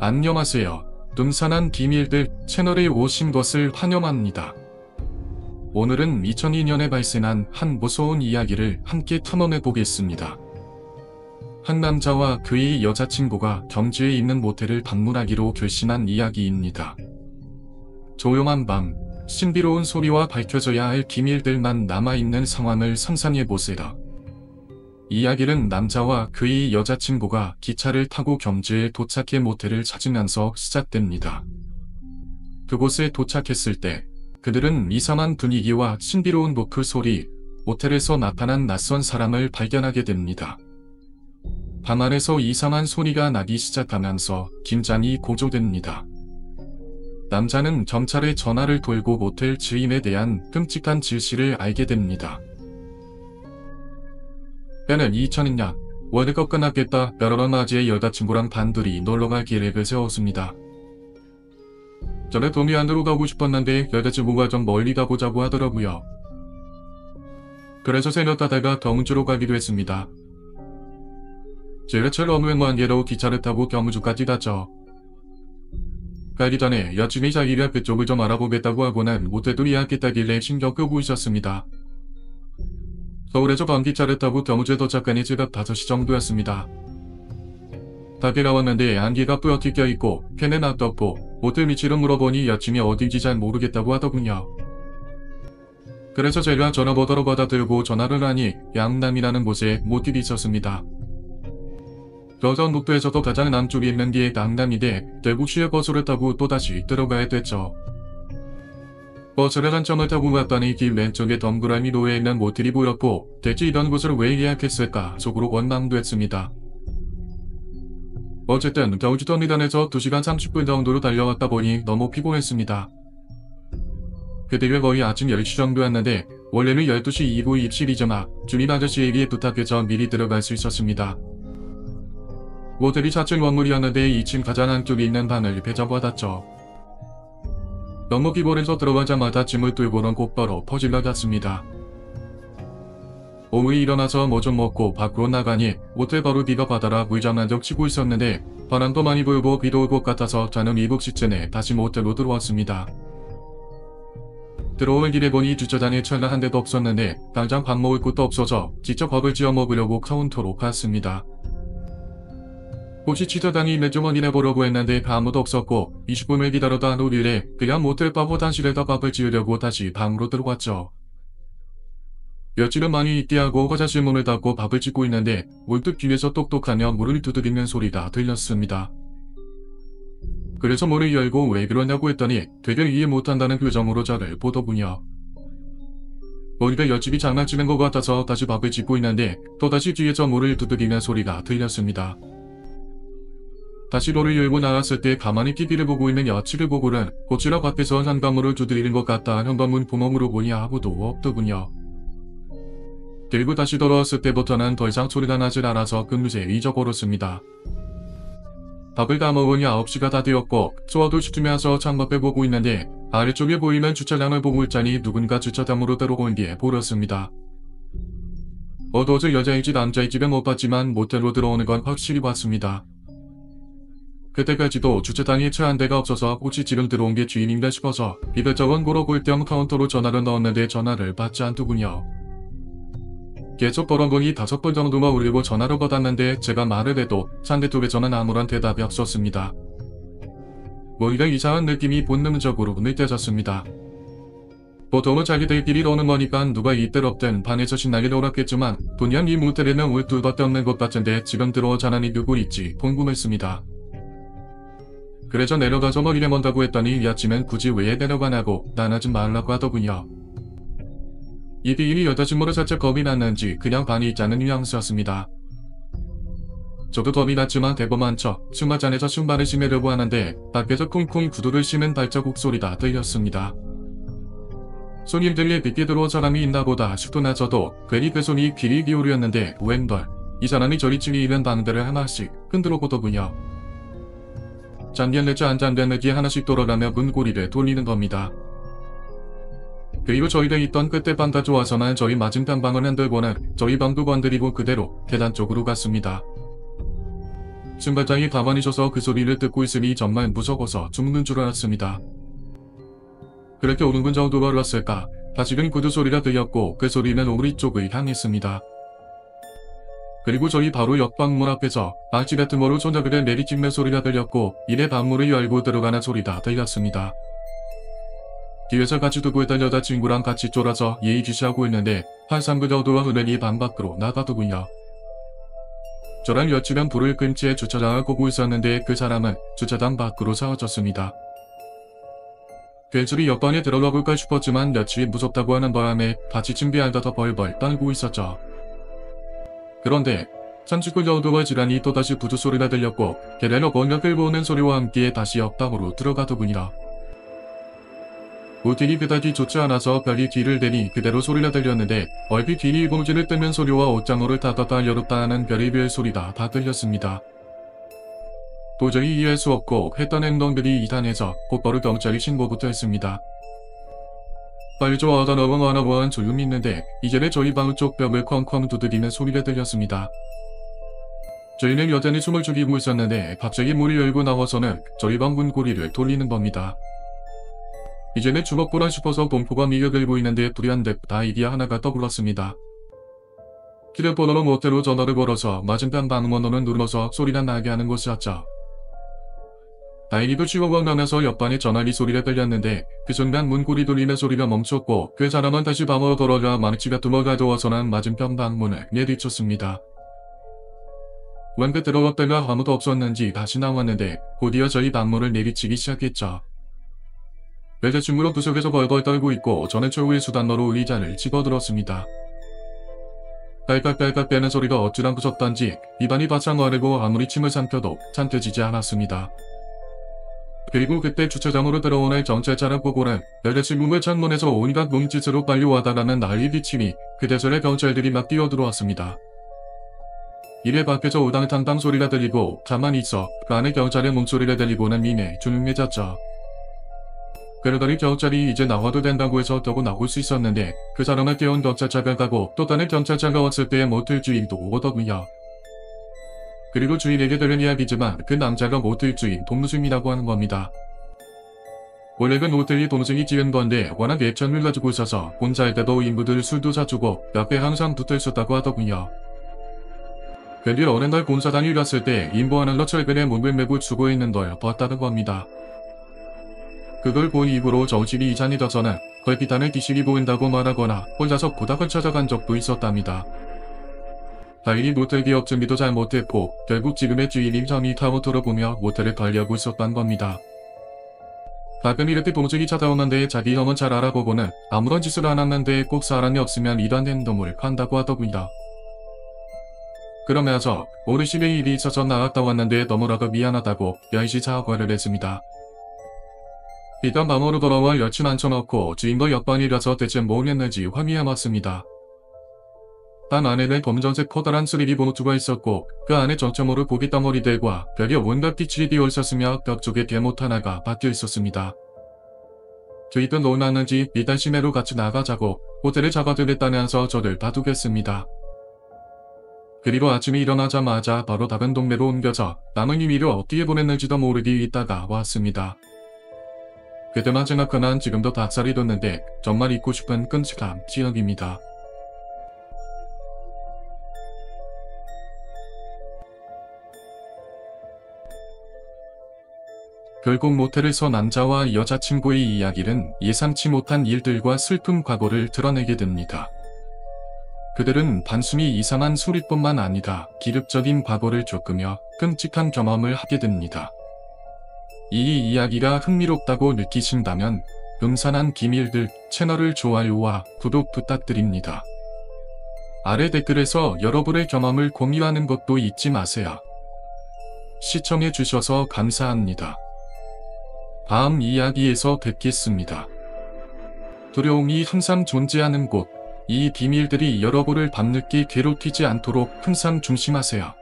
안녕하세요. 뜸산한 비밀들 채널에 오신 것을 환영합니다. 오늘은 2002년에 발생한 한 무서운 이야기를 함께 탐험해 보겠습니다. 한 남자와 그의 여자친구가 경주에 있는 모텔을 방문하기로 결심한 이야기입니다. 조용한 밤, 신비로운 소리와 밝혀져야 할 비밀들만 남아있는 상황을 상상해 보세요. 이야기는 남자와 그의 여자친구가 기차를 타고 경주에 도착해 모텔을 찾으면서 시작됩니다. 그곳에 도착했을 때 그들은 이상한 분위기와 신비로운 노크 소리, 모텔에서 나타난 낯선 사람을 발견하게 됩니다. 방 안에서 이상한 소리가 나기 시작하면서 긴장이 고조됩니다. 남자는 경찰에 전화를 돌고 모텔 주인에 대한 끔찍한 진실을 알게 됩니다. 때는 2002년 월드컵 끝났겠다 여러 맞이의 여자친구랑 단둘이 놀러갈 계획을 세웠습니다. 전에 동해안으로 가고 싶었는데 여자친구가 좀 멀리 가보자고 하더라고요. 그래서 새벽 타다가 경주로 가기로 했습니다. 지하철 어느 관계로 기차를 타고 경주까지 갔죠. 가기 전에 여친이 자기가 그쪽을 좀 알아보겠다고 하고는 모텔도 예약했다길래 신경 끄고 있었습니다. 서울에서 밤기차를 타고 경주에 도착하니 새벽 5시 정도였습니다. 밖에 나왔는데 안개가 뿌옇게 껴있고 캔에 놔뒀고 모텔 위치를 물어보니 여친이 어딘지 잘 모르겠다고 하더군요. 그래서 제가 전화번호를 받아들고 전화를 하니 양남이라는 곳에 모텔이 있었습니다. 조선 녹도에서도 가장 남쪽에 있는 게 양남인데 대구시에 버스를 타고 또다시 들어가야 됐죠. 버스를 한참을 타고 갔더니 길 왼쪽에 덩그러니 놓여있는 모텔이 보였고 대체 이런 곳을 왜 예약했을까 속으로 원망됐습니다. 어쨌든 경주터미널에서 2시간 30분 정도로 달려왔다 보니 너무 피곤했습니다. 그때가 거의 아침 10시 정도였는데 원래는 12시 이후 입실이잖아 주인 아저씨에게 부탁해서 미리 들어갈 수 있었습니다. 모텔이 4층 건물이었는데 2층 가장 안쪽에 있는 방을 배정받았죠. 너무 피곤해서 들어가자마자 짐을 들고는 곧바로 퍼질러 갔습니다. 오후에 일어나서 뭐 좀 먹고 밖으로 나가니 모텔 바로 비가 바다라 물장난적 치고 있었는데 바람도 많이 불고 비도 올 것 같아서 저는 7시 쯤에 다시 모텔로 들어왔습니다. 들어올 길에 보니 주차장에 철라 한 대도 없었는데 당장 밥 먹을 곳도 없어서 직접 밥을 지어 먹으려고 카운터로 갔습니다. 혹시 치사당이 맥주머니나 보려고 했는데 아무도 없었고 20분을 기다려다 노릴래 그냥 모텔 바 화장실에다 밥을 지으려고 다시 방으로 들어갔죠. 며칠은 많이 있게 하고 화장실 문을 닫고 밥을 짓고 있는데 문득 뒤에서 똑똑하며 문을 두드리는 소리가 들렸습니다. 그래서 문을 열고 왜 그러냐고 했더니 되게 이해 못한다는 표정으로 저를 보더군요. 머리가 열심히 장난치는 것 같아서 다시 밥을 짓고 있는데 또다시 뒤에서 문을 두드리는 소리가 들렸습니다. 다시 문을 열고 나왔을 때 가만히 TV를 보고 있는 여친을 보고는 고치락 앞에서 현관문을 두드리는 것 같다 현관문 구멍으로 보니 아무도 없더군요. 그리고 다시 돌아왔을 때부터는 더 이상 소리가 나질 않아서 금세 잊어버렸습니다. 밥을 다 먹으니 9시가 다 되었고 소화도 시키면서 창밖을 보고 있는데 아래쪽에 보이는 주차장을 보고 있자니 누군가 주차장으로 들어온 게 보였습니다. 어두워서 여자인지 남자인지는 못 봤지만 모텔로 들어오는 건 확실히 봤습니다. 그때까지도 주차장에 차 한 대가 없어서 혹시 지금 들어온 게 주인인가 싶어서 이것저것 물어볼 겸 카운터로 전화를 넣었는데 전화를 받지 않더군요. 계속 걸어보니 5번 정도만 울리고 전화를 받았는데 제가 말을 해도 상대쪽에서는 아무런 대답이 없었습니다. 뭔가 이상한 느낌이 본능적으로 느껴졌습니다. 보통은 자기들끼리 노는 거니까 누가 있든 없든 방에서 신나게 놀았겠지만 분명 이 모텔에는 올 둘밖에 없는 것 같은데 지금 들어오자니 누구 있지 궁금했습니다. 그래서 내려가서 머리를 먼다고 했더니 여친은 굳이 왜 내려가냐고 나가지 말라고 하더군요. 이 비인이 여자친구를 살짝 겁이 났는지 그냥 반이 있자는 뉘앙스였습니다. 저도 겁이 났지만 대범한 척 승마잔에서 신발을 신으려고 하는데 밖에서 쿵쿵 구두를 신은 발자국 소리가 들렸습니다. 손님들이 늦게 들어온 사람이 있나 보다 싶으나 저도 괜히 그 손이 귀를 기울였는데 웬걸 이 사람이 저리 층에 있는 방들을 하나씩 흔들어 보더군요. 잠겼는지 안 잠겼는지 하나씩 돌아가며 문고리를 돌리는 겁니다. 그리고 저희가 있던 끝에 방 가져와서는 저희 맞은편 방을 흔들고는 저희 방도 건드리고 그대로 계단 쪽으로 갔습니다. 신발장이 가만히 서서 그 소리를 듣고 있으니 정말 무서워서 죽는 줄 알았습니다. 그렇게 5분 정도 걸었을까 다시금 구두 소리가 들렸고 그 소리는 우리 쪽을 향했습니다. 그리고 저희 바로 옆 방문 앞에서 악취 같은 거로 손잡이를 내리찍는 소리가 들렸고 이내 방문을 열고 들어가는 소리가 들렸습니다. 뒤에서 같이 두고 있던 여자친구랑 같이 쫄아서 예의주시하고 있는데 한참 그 정도와 흔히 방 밖으로 나가더군요. 저랑 여친은 불을 끈 채 주차장을 보고 있었는데 그 사람은 주차장 밖으로 사라졌습니다. 괜스레 옆방에 들어가 볼까 싶었지만 여친이 무섭다고 하는 바람에 같이 준비하다가 벌벌 떨고 있었죠. 그런데 30분 정도가 지나니 또다시 부두 소리가 들렸고 계단을 뭔가 끌고 오는 소리와 함께 다시 옆방으로 들어가더군요. 모텔이 그다지 좋지 않아서 벽이 뒤를 대니 그대로 소리가 들렸는데 얼핏 비닐봉지를 뜯는 소리와 옷장호를 닫았다 열었다 하는 별의별 소리가 다 들렸습니다. 도저히 이해할 수 없고 했던 행동들이 이상해서 곧바로 경찰에 신고부터 했습니다. 빨리 좀 와다 너무 하나보안 조용히 있는데 이전에 저희 방 쪽 벽을 쾅쾅 두드리는 소리가 들렸습니다. 저희는 여전히 숨을 죽이고 있었는데 갑자기 문이 열고 나와서는 저희 방 문고리를 돌리는 겁니다. 이제는 주먹보라 싶어서 공포가 밀려들고 있는데 불현듯 아이디어 하나가 떠올랐습니다. 휴대폰으로 모텔로 전화를 걸어서 맞은편 방문호를 눌러서 소리가 나게 하는 것이었죠. 다행히도 치워가 나면서 옆방에 전화기 소리가 들렸는데 그 순간 문고리 돌리는 소리가 멈췄고 그 사람은 다시 방으로 돌아가 망치가 두어 가져와서는 맞은편 방문을 내리쳤습니다. 원그 들어갔다가 아무도 없었는지 다시 나왔는데 곧이어 저희 방문을 내리치기 시작했죠. 여자친구는 구석에서 벌벌 떨고 있고 저는 최후의 수단으로 의자를 집어들었습니다. 깔깔깔깔 빼는 소리가 어찌나 무섭던지 입안이 바짝 마르고 아무리 침을 삼켜도 참혀지지 않았습니다. 그리고 그때 주차장으로 들어오는 경찰차를 보고는 여자친구의 창문에서 온갖 몸짓으로 빨리 와달라는 난리 치니 그제서야 경찰들이 막 뛰어들어왔습니다. 이래 밖에서 우당탕탕 소리가 들리고 가만히 있어 그 안에 경찰의 목소리를 들리고는 이내 조용해졌죠. 그러더니 경찰이 이제 나와도 된다고 해서 더고 나올 수 있었는데 그 사람을 깨운 경찰차가 가고 또 다른 경찰차가 왔을 때 모텔 주인도 오더군요. 그리고 주인에게 들은 이야기지만 그 남자가 모텔 주인 동승이라고 하는 겁니다. 원래 그 모텔이 동승이 지은 건데 워낙 애착을 가지고 있어서 혼자 할 때도 인부들 술도 사주고 옆에 항상 붙어 있었다고 하더군요. 그뒤 어느 날 공사장에 갔을 때 인부하는 철근에 문을 메고 죽어 있는 걸 봤다는 겁니다. 그걸 본 이후로 정신이 이상해져서는 걸핏하는 귀신이 보인다고 말하거나 혼자서 부닥을 찾아간 적도 있었답니다. 다행히 모텔 기업 준비도 잘 못했고 결국 지금의 주인인 형이 카운터로 보며 모텔을 관리하고 있었던 겁니다. 가끔 이렇게 동생이 찾아오는데 자기 형은 잘 알아보고는 아무런 짓을 안 했는데 꼭 사람이 없으면 이런 행동을 한다고 하더군요. 그러면서 어르신의 일이 있어서 나갔다 왔는데 너무나도 미안하다고 열시 사과를 했습니다. 일단 방으로 돌아와 여친 앉혀놓고 주인도 옆방이라서 대체 뭘 했는지 확인해봤습니다. 방 안에는 검정색 커다란 3D 노트가 있었고 그 안에 전체모를 고깃덩어리들과 벽에 온갖 빛이 띄어 있었으며 벽 쪽에 대못 하나가 박혀 있었습니다. 저희도 놀랐는지 일단 시내로 같이 나가자고 호텔에 잡아들였다면서 저를 봐두겠습니다. 그리고 아침에 일어나자마자 바로 다른 동네로 옮겨져 남은 의미를 어떻게 보냈는지도 모르게 있다가 왔습니다. 그때만 생각하면 지금도 닭살이 돋는데 정말 잊고 싶은 끔찍한 기억입니다. 결국 모텔에서 남자와 여자친구의 이야기는 예상치 못한 일들과 슬픈 과거를 드러내게 됩니다. 그들은 단순히 이상한 소리뿐만 아니라 기력적인 과거를 겪으며 끔찍한 경험을 하게 됩니다. 이 이야기가 흥미롭다고 느끼신다면 음산한 기밀들 채널을 좋아요와 구독 부탁드립니다. 아래 댓글에서 여러분의 경험을 공유하는 것도 잊지 마세요. 시청해주셔서 감사합니다. 다음 이야기에서 뵙겠습니다. 두려움이 항상 존재하는 곳, 이 비밀들이 여러분을 밤늦게 괴롭히지 않도록 항상 조심하세요.